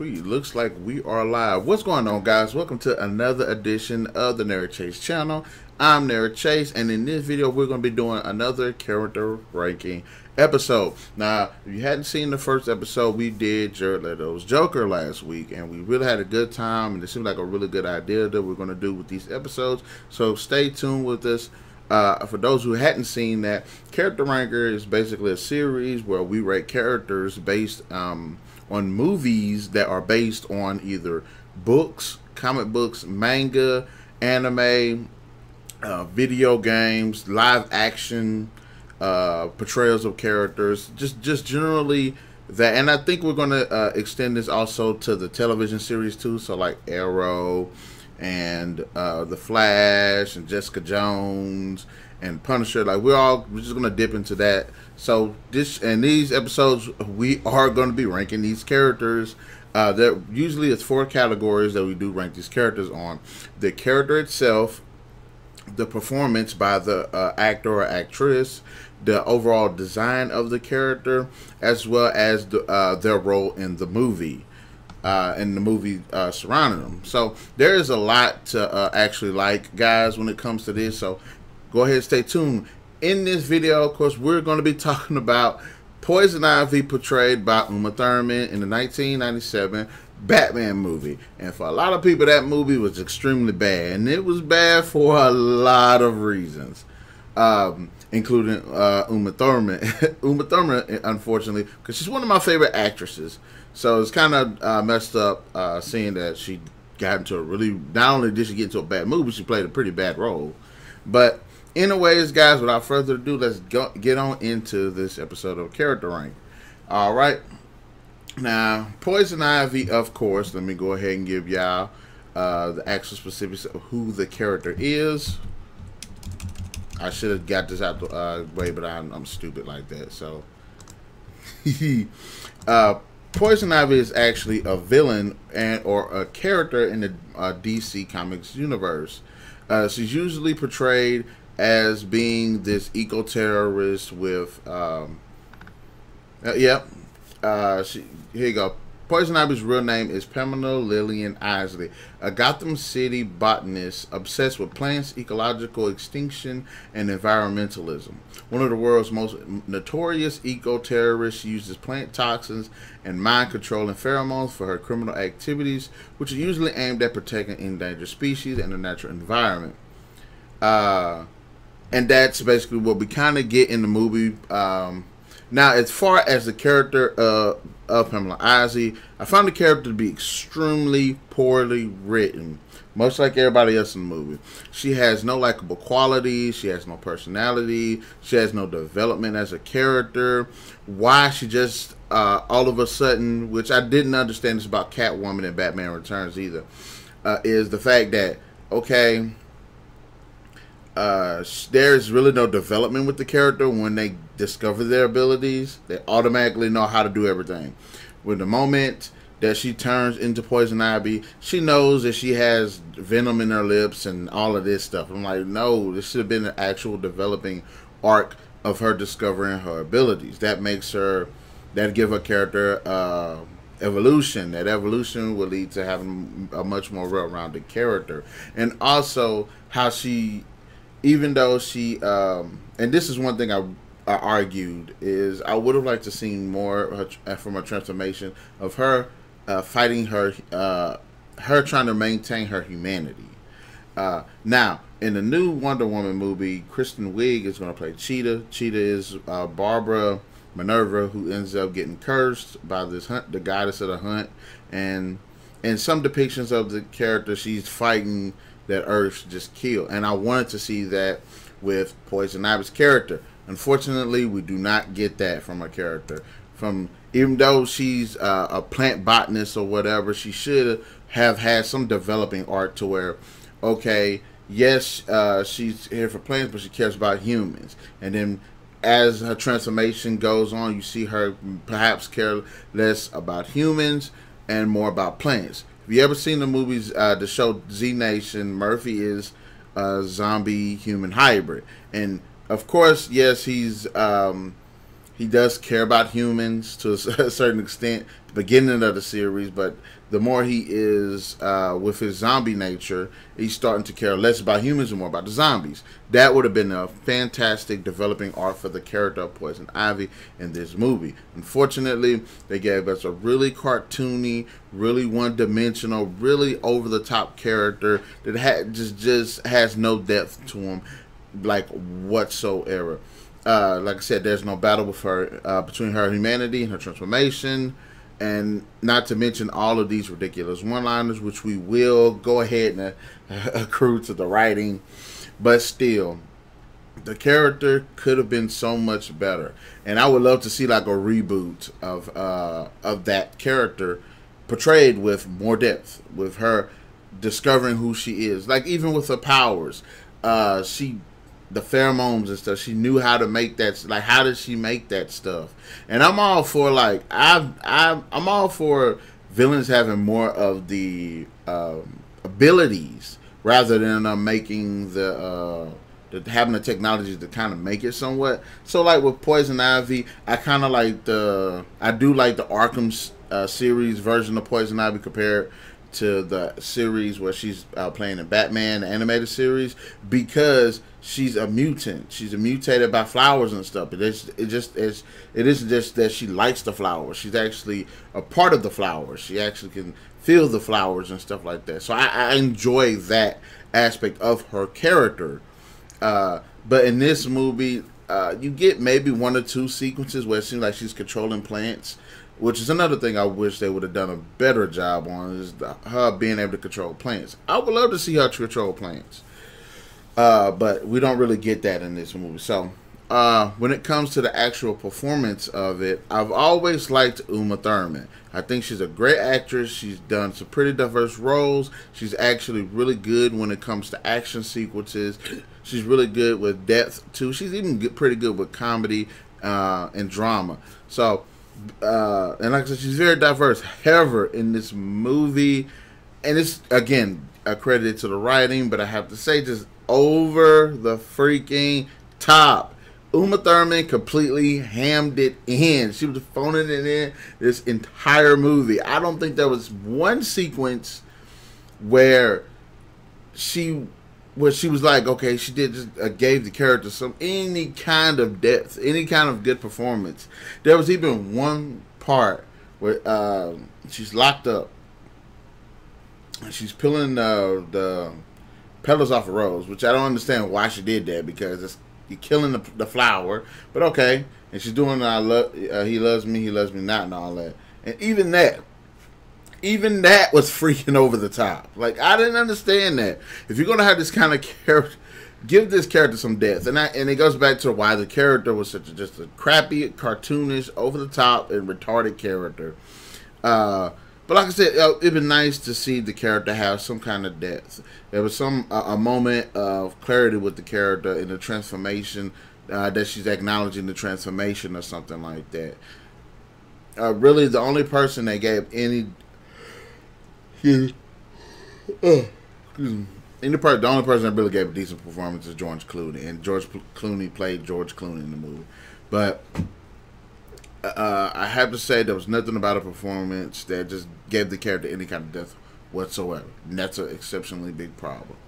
Sweet. Looks like we are live. What's going on, guys? Welcome to another edition of the Narik Chase channel. I'm Narik Chase, and in this video, we're going to be doing another character ranking episode. Now, if you hadn't seen the first episode, we did Jared Leto's Joker last week, and we really had a good time, and it seemed like a really good idea that we're going to do with these episodes. So stay tuned with us. For those who hadn't seen that, Character Ranker is basically a series where we rate characters based on movies that are based on either books, comic books, manga, anime, video games, live action portrayals of characters, just generally that. And I think we're going to extend this also to the television series too, so like Arrow and The Flash and Jessica Jones and Punisher. Like we're just gonna dip into that. So these episodes we are going to be ranking these characters. That usually it's 4 categories that we do rank these characters on: the character itself, the performance by the actor or actress, the overall design of the character, as well as their role in the movie. Surrounding them. So there is a lot to actually like, guys, when it comes to this. So go ahead and stay tuned. In this video, of course, we're going to be talking about Poison Ivy, portrayed by Uma Thurman in the 1997 Batman movie. And for a lot of people, that movie was extremely bad, and it was bad for a lot of reasons, including Uma Thurman. Uma Thurman, unfortunately, because she's one of my favorite actresses. So it's kind of messed up seeing that she got into a really, not only did she get into a bad movie, she played a pretty bad role. But anyways, guys, without further ado, let's get on into this episode of Character Rank. All right. Now, Poison Ivy, of course, let me go ahead and give y'all the actual specifics of who the character is. I should have got this out the way, but I'm stupid like that. So, Poison Ivy is actually a villain or a character in the DC Comics universe. She's usually portrayed as being this eco-terrorist with, here you go. Poison Ivy's real name is Pamela Isley, a Gotham City botanist obsessed with plants, ecological extinction, and environmentalism. One of the world's most notorious eco-terrorists, she uses plant toxins and mind-controlling pheromones for her criminal activities, which are usually aimed at protecting endangered species and the natural environment. And that's basically what we kind of get in the movie. Now, as far as the character of Pamela Isley, I found the character to be extremely poorly written, much like everybody else in the movie. She has no likable qualities. She has no personality. She has no development as a character. Why she just all of a sudden, which I didn't understand this about Catwoman and Batman Returns either, is the fact that, okay, there's really no development with the character. When they discover their abilities, they automatically know how to do everything. With the moment that she turns into Poison Ivy, she knows that she has venom in her lips and all of this stuff. I'm like, no, this should have been an actual developing arc of her discovering her abilities. That makes her, that give her character evolution. That evolution will lead to having a much more well-rounded character. And also how she, even though she, and this is one thing I argued, is I would have liked to see more from a transformation of her fighting her, her trying to maintain her humanity. Now, in the new Wonder Woman movie, Kristen Wiig is going to play Cheetah. Cheetah is Barbara Minerva, who ends up getting cursed by this hunt, the goddess of the hunt, and in some depictions of the character, she's fighting that Earth just killed. And I wanted to see that with Poison Ivy's character. Unfortunately, we do not get that from her character. Even though she's a plant botanist or whatever, she should have had some developing arc to where, okay, yes, she's here for plants, but she cares about humans. And then as her transformation goes on, you see her perhaps care less about humans and more about plants. If you ever seen the movies, the show Z Nation, Murphy is a zombie human hybrid, and of course, yes, he's he does care about humans to a certain extent at the beginning of the series, but the more he is with his zombie nature, he's starting to care less about humans and more about the zombies. That would have been a fantastic developing arc for the character of Poison Ivy in this movie. Unfortunately, they gave us a really cartoony, really one-dimensional, really over-the-top character that just has no depth to him, like, whatsoever. Like I said, there's no battle with her between her humanity and her transformation, and not to mention all of these ridiculous one-liners, which we will go ahead and accrue to the writing. But still, the character could have been so much better, and I would love to see like a reboot of that character portrayed with more depth, with her discovering who she is. Like even with her powers, the pheromones and stuff, she knew how to make that. Like, how did she make that stuff? And I'm all for like I'm all for villains having more of the abilities rather than making having the technology to kind of make it somewhat. So like with Poison Ivy, I kind of like I do like the Arkham series version of Poison Ivy compared to the series where she's playing in Batman, the animated series, because she's a mutant. She's mutated by flowers and stuff. It isn't just that she likes the flowers. She's actually a part of the flowers. She actually can feel the flowers and stuff like that. So I enjoy that aspect of her character. But in this movie, you get maybe one or two sequences where it seems like she's controlling plants, which is another thing I wish they would have done a better job on, is her being able to control plants. I would love to see her control plants. But we don't really get that in this movie. So, when it comes to the actual performance of it, I've always liked Uma Thurman. I think she's a great actress. She's done some pretty diverse roles. She's actually really good when it comes to action sequences. She's really good with depth, too. She's even pretty good with comedy and drama. So, and like I said, she's very diverse. However, in this movie, and it's, again, accredited to the writing, but I have to say, just over the freaking top. Uma Thurman completely hammed it in. She was phoning it in this entire movie. I don't think there was one sequence where she was like, okay, she did just gave the character any kind of depth, any kind of good performance. There was even one part where she's locked up and she's peeling the petals off a rose, which I don't understand why she did that, because you're killing the flower. But okay, and she's doing he loves me not, and all that. And even that was freaking over the top. Like, I didn't understand that. If you're gonna have this kind of character, give this character some depth. And it goes back to why the character was just a crappy, cartoonish, over the top, and retarded character. But like I said, it'd been nice to see the character have some kind of depth. There was a moment of clarity with the character in the transformation, that she's acknowledging the transformation or something like that. Really, the only person that gave the only person that really gave a decent performance is George Clooney, and George Clooney played George Clooney in the movie. But I have to say there was nothing about a performance that just gave the character any kind of depth whatsoever. And that's an exceptionally big problem.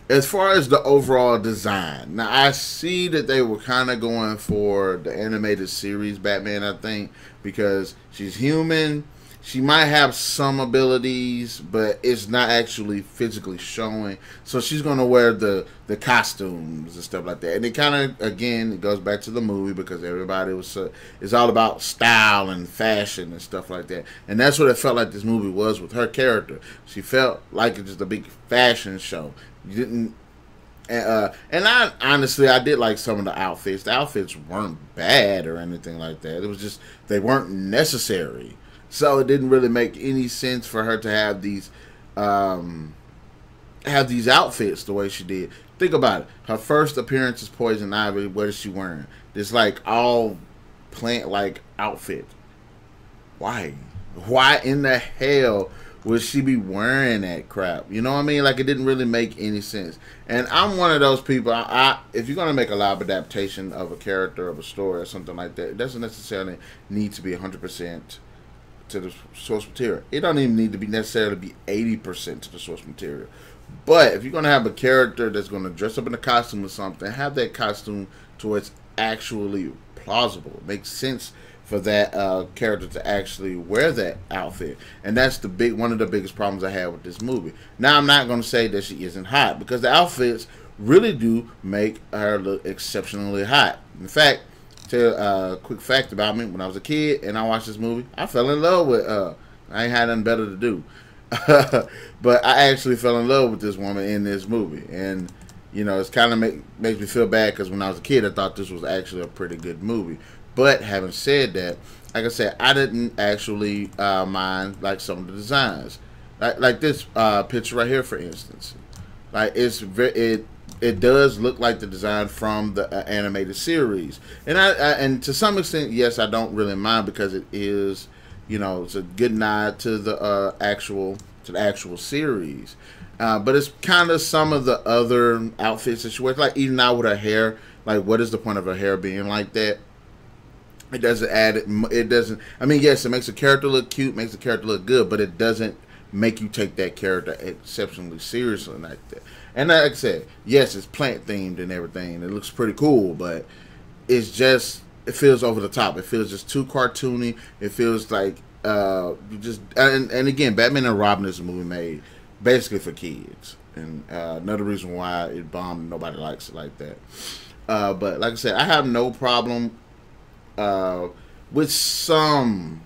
As far as the overall design, now I see that they were kind of going for the animated series Batman, I think, because she's human. She might have some abilities, but it's not actually physically showing. So she's going to wear the costumes and stuff like that. And it kind of, again, it goes back to the movie, because everybody it's all about style and fashion and stuff like that. And that's what it felt like this movie was with her character. She felt like it was just a big fashion show. You didn't... and I did like some of the outfits. The outfits weren't bad or anything like that. It was just, they weren't necessary. So it didn't really make any sense for her to have these outfits the way she did. Think about it. Her first appearance as Poison Ivy, what is she wearing? This like all plant like outfit. Why? Why in the hell would she be wearing that crap? You know what I mean? Like, it didn't really make any sense. And I'm one of those people. If you're gonna make a live adaptation of a character of a story or something like that, it doesn't necessarily need to be 100% to the source material. It don't even need to be necessarily be 80% to the source material. But if you're gonna have a character that's gonna dress up in a costume or something, have that costume to where it's actually plausible. It makes sense for that character to actually wear that outfit, and that's one of the biggest problems I have with this movie. Now, I'm not going to say that she isn't hot, because the outfits really do make her look exceptionally hot. In fact, tell a quick fact about me: when I was a kid and I watched this movie, I fell in love with. I ain't had nothing better to do, but I actually fell in love with this woman in this movie, and you know, it's kind of makes me feel bad because when I was a kid, I thought this was actually a pretty good movie. But having said that, like I said, I didn't actually mind like some of the designs, like this picture right here, for instance. Like it does look like the design from the animated series, and and to some extent, yes, I don't really mind because it is, you know, it's a good nod to the actual series. But it's kind of some of the other outfits that she wears, like even now with her hair. Like, what is the point of her hair being like that? It doesn't add it. It doesn't. I mean, yes, it makes the character look cute, makes the character look good, but it doesn't make you take that character exceptionally seriously like that. And like I said, yes, it's plant themed and everything. It looks pretty cool, but it's just, it feels over the top. It feels just too cartoony. It feels like and again, Batman and Robin is a movie made basically for kids, and another reason why it bombed. Nobody likes it like that. But like I said, I have no problem with some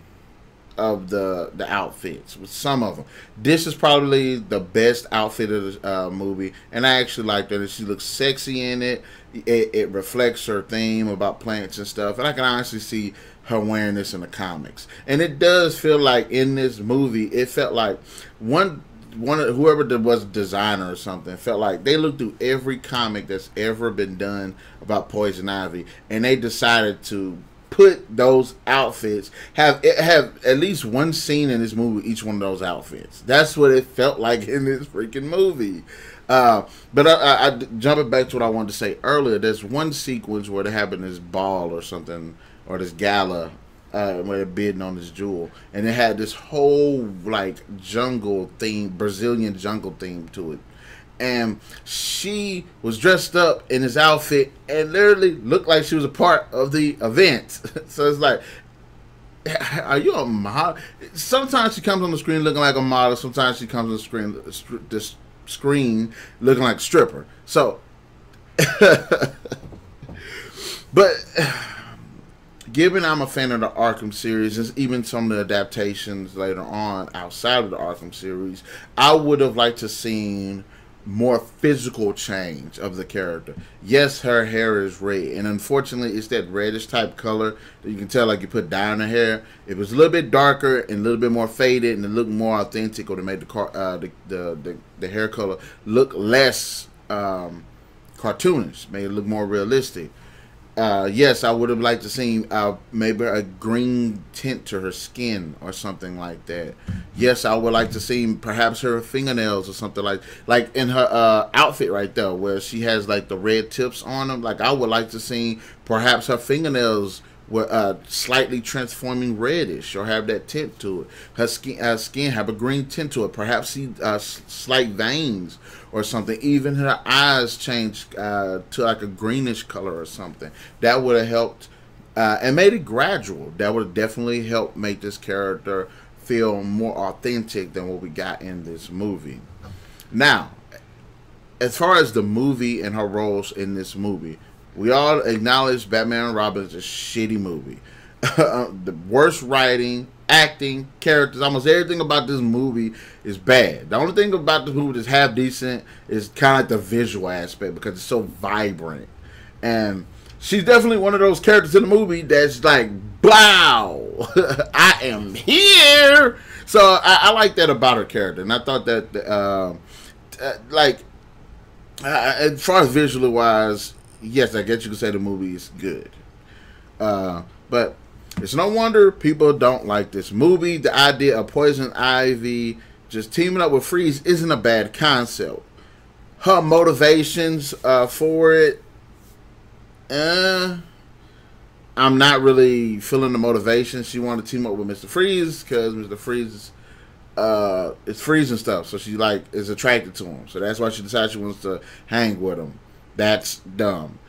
of the outfits, with some of them. This is probably the best outfit of the movie, and I actually like that. She looks sexy in it. It reflects her theme about plants and stuff, and I can honestly see her wearing this in the comics. And it does feel like in this movie, it felt like one of whoever was a designer or something felt like they looked through every comic that's ever been done about Poison Ivy, and they decided to put those outfits, have at least one scene in this movie, each one of those outfits. That's what it felt like in this freaking movie. But I jumping back to what I wanted to say earlier, there's one sequence where they have this ball or something, or this gala, where they're bidding on this jewel, and it had this whole like jungle theme, Brazilian jungle theme to it. And she was dressed up in this outfit and literally looked like she was a part of the event. So it's like, are you a model? Sometimes she comes on the screen looking like a model. Sometimes she comes on the screen looking like a stripper. So, but given I'm a fan of the Arkham series, and even some of the adaptations later on outside of the Arkham series, I would have liked to seen more physical change of the character. Yes, her hair is red, and unfortunately it's that reddish type color that you can tell like you put dye in her hair. It was a little bit darker and a little bit more faded, and it looked more authentic, or to make the hair color look less cartoonish, made it look more realistic. Yes, I would have liked to see maybe a green tint to her skin or something like that. Yes, I would like to see perhaps her fingernails or something like in her outfit right there, where she has like the red tips on them. Like, I would like to see perhaps her fingernails were slightly transforming reddish, or have that tint to it. Her skin have a green tint to it. Perhaps see slight veins or something. Even her eyes change to like a greenish color or something. That would have helped and made it gradual. That would definitely help make this character feel more authentic than what we got in this movie. Now, as far as the movie and her roles in this movie, we all acknowledge Batman and Robin is a shitty movie. The worst writing, acting, characters, almost everything about this movie is bad. The only thing about this movie that's half decent is kind of like the visual aspect, because it's so vibrant. And she's definitely one of those characters in the movie that's like, wow, I am here. So I like that about her character. And I thought that, as far as visually wise, yes, I guess you could say the movie is good. But it's no wonder people don't like this movie. The idea of Poison Ivy just teaming up with Freeze isn't a bad concept. Her motivations for it, I'm not really feeling the motivation. She wanted to team up with Mr. Freeze because Mr. Freeze is freezing stuff, so she like is attracted to him. So that's why she decides she wants to hang with him. That's dumb.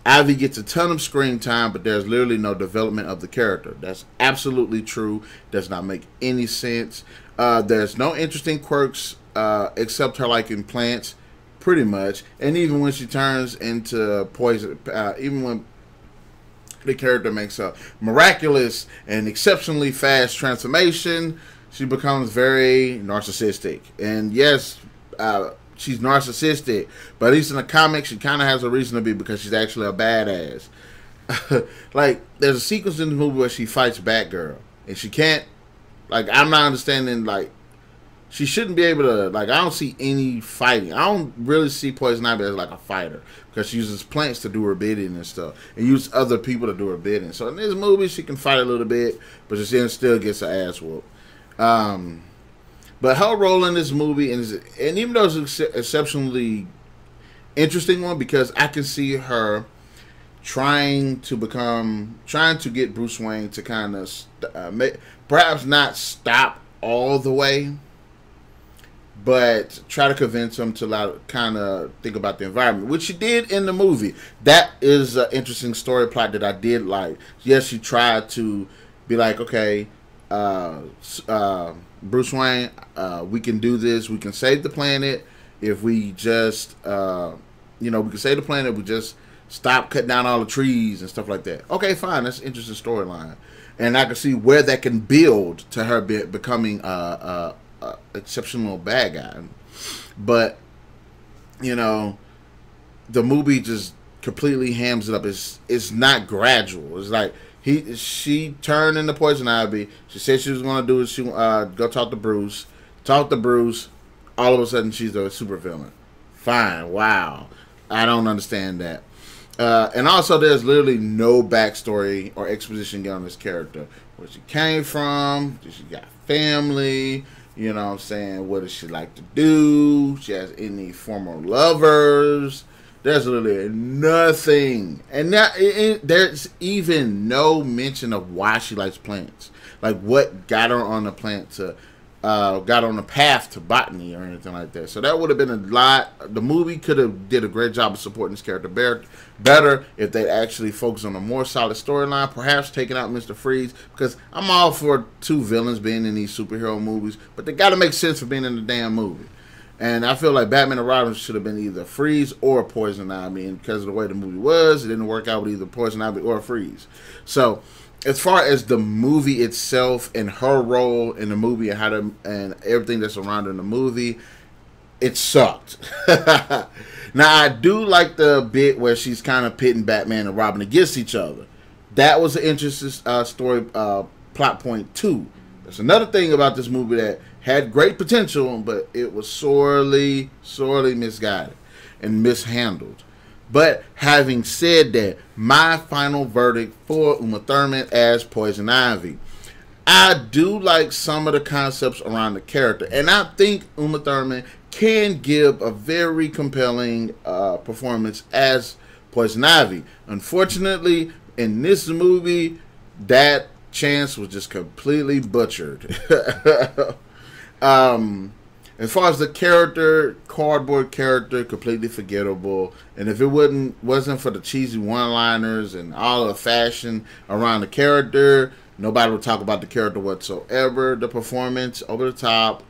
Ivy gets a ton of screen time, but there's literally no development of the character. That's absolutely true. Does not make any sense. There's no interesting quirks except her liking plants, pretty much. And even when she turns into poison, even when the character makes a miraculous and exceptionally fast transformation, she becomes very narcissistic. And yes, she's narcissistic, but at least in the comics, she kind of has a reason to be because she's actually a badass. Like, there's a sequence in the movie where she fights Batgirl, and she can't, like, I'm not understanding, like, she shouldn't be able to, like, I don't see any fighting. I don't really see Poison Ivy as, like, a fighter, because she uses plants to do her bidding and stuff, and use other people to do her bidding. So in this movie, she can fight a little bit, but she still gets her ass whooped. But her role in this movie, and even though it's an exceptionally interesting one, because I can see her trying to get Bruce Wayne to kind of, perhaps not stop all the way, but try to convince him to kind of think about the environment, which she did in the movie. That is an interesting story plot that I did like. Yes, she tried to be like, okay, Bruce Wayne, we can do this. We can save the planet if we just, we can save the planet. We just stop cutting down all the trees and stuff like that. Okay, fine. That's an interesting storyline, and I can see where that can build to her becoming exceptional bad guy. But the movie just completely hams it up. It's not gradual. It's like she turned into Poison Ivy. She said she was going to do it. She go talk to Bruce. All of a sudden she's a super villain. Fine. Wow. I don't understand that. And also, there's literally no backstory or exposition given on this character. Where she came from. She got family. You know what I'm saying? What does she like to do? She has any former lovers? There's literally nothing. And there's even no mention of why she likes plants. Like, what got her on the got on the path to botany or anything like that. So that would have been a lot. The movie could have did a great job of supporting this character better if they actually focused on a more solid storyline, perhaps taking out Mr. Freeze, because I'm all for two villains being in these superhero movies, but they got to make sense for being in the damn movie. And I feel like Batman and Robin should have been either Freeze or Poison Ivy, and because of the way the movie was, it didn't work out with either Poison Ivy or Freeze. So as far as the movie itself and her role in the movie and everything that's surrounding the movie, it sucked. Now, I do like the bit where she's kind of pitting Batman and Robin against each other. That was an interesting story plot point too. That's another thing about this movie that had great potential, but it was sorely misguided and mishandled. But having said that, my final verdict for Uma Thurman as Poison Ivy. I do like some of the concepts around the character, and I think Uma Thurman can give a very compelling performance as Poison Ivy. Unfortunately, in this movie, that chance was just completely butchered. As far as the character, cardboard character, completely forgettable. And if it wasn't for the cheesy one-liners and all the fashion around the character, nobody would talk about the character whatsoever. The performance, over the top,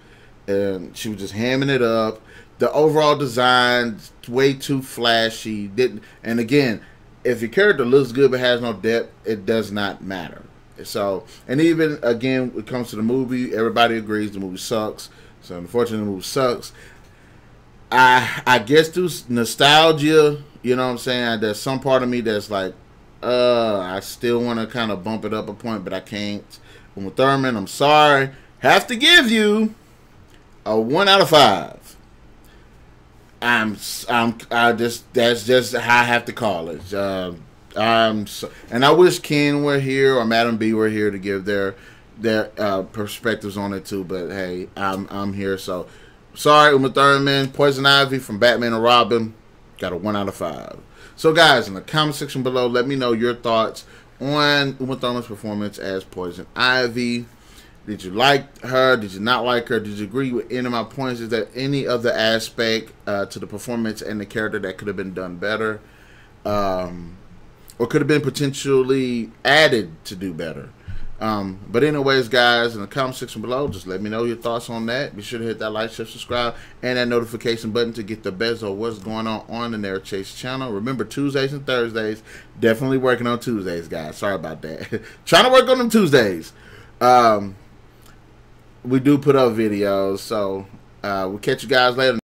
and she was just hamming it up. The overall design, way too flashy. And again, if your character looks good but has no depth, it does not matter. So, and even again, when it comes to the movie, everybody agrees the movie sucks. So, unfortunately, the movie sucks. I guess through nostalgia, you know what I'm saying, there's some part of me that's like, I still want to kind of bump it up a point, but I can't. Uma Thurman, I'm sorry, have to give you a 1 out of 5. That's just how I have to call it. And I wish Ken were here or Madam B were here to give their their perspectives on it too. But hey, I'm here. So sorry, Uma Thurman, Poison Ivy from Batman and Robin got a 1 out of 5. So guys, in the comment section below, let me know your thoughts on Uma Thurman's performance as Poison Ivy. Did you like her? Did you not like her? Did you agree with any of my points? Is there any other aspect to the performance and the character that could have been done better? Or could have been potentially added to do better? But anyways, guys, in the comment section below, just let me know your thoughts on that. Be sure to hit that like, share, subscribe, and that notification button to get the best of what's going on the Narik Chase channel. Remember, Tuesdays and Thursdays, definitely working on Tuesdays, guys. Sorry about that. Trying to work on them Tuesdays. We do put up videos, so we'll catch you guys later.